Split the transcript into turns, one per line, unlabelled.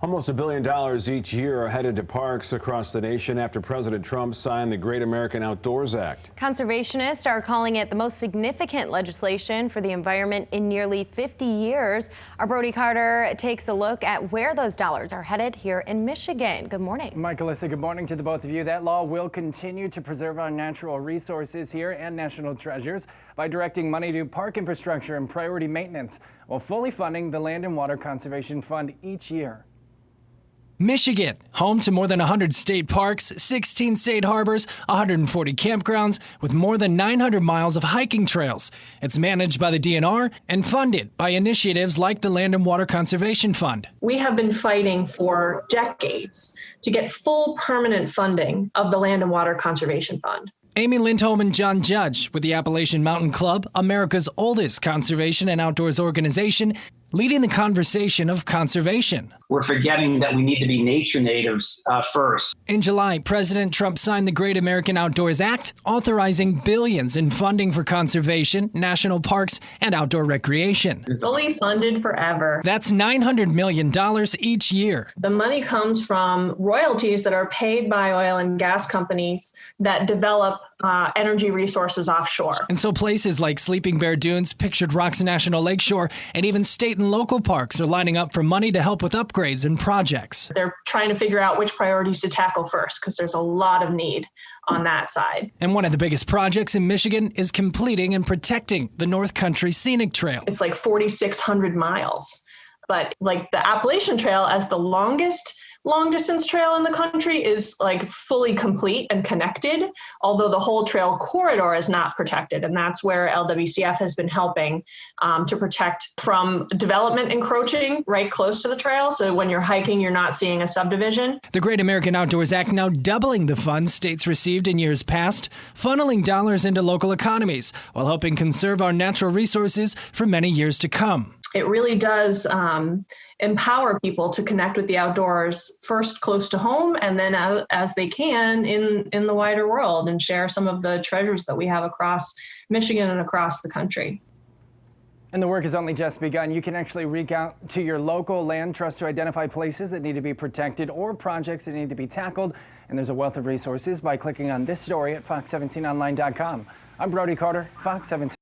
Almost $1 billion each year are headed to parks across the nation after President Trump signed the Great American Outdoors Act.
Conservationists are calling it the most significant legislation for the environment in nearly 50 years. Our Brody Carter takes a look at where those dollars are headed here in Michigan. Good morning.
Mike, Alyssa, good morning to the both of you. That law will continue to preserve our natural resources here and national treasures by directing money to park infrastructure and priority maintenance, while fully funding the Land and Water Conservation Fund each year.
Michigan, home to more than 100 state parks, 16 state harbors, 140 campgrounds, with more than 900 miles of hiking trails. It's managed by the DNR and funded by initiatives like the Land and Water Conservation Fund.
We have been fighting for decades to get full permanent funding of the Land and Water Conservation Fund.
Amy Lindholm and John Judge with the Appalachian Mountain Club, America's oldest conservation and outdoors organization, leading the conversation of conservation.
We're forgetting that we need to be nature natives first.
In July, President Trump signed the Great American Outdoors Act, authorizing billions in funding for conservation, national parks, and outdoor recreation.
It's fully funded forever.
That's $900 million each year.
The money comes from royalties that are paid by oil and gas companies that develop energy resources offshore.
And so places like Sleeping Bear Dunes, Pictured Rocks National Lakeshore, and even state and local parks are lining up for money to help with upgrades and projects.
They're trying to figure out which priorities to tackle first because there's a lot of need on that side.
And one of the biggest projects in Michigan is completing and protecting the North Country Scenic Trail.
It's like 4,600 miles. But like the Appalachian Trail as the longest long distance trail in the country is like fully complete and connected, although the whole trail corridor is not protected. And that's where LWCF has been helping to protect from development encroaching right close to the trail. So when you're hiking, you're not seeing a subdivision.
The Great American Outdoors Act now doubling the funds states received in years past, funneling dollars into local economies while helping conserve our natural resources for many years to come.
It really does empower people to connect with the outdoors first close to home and then as they can in the wider world and share some of the treasures that we have across Michigan and across the country.
And the work has only just begun. You can actually reach out to your local land trust to identify places that need to be protected or projects that need to be tackled. And there's a wealth of resources by clicking on this story at fox17online.com. I'm Brody Carter, Fox 17.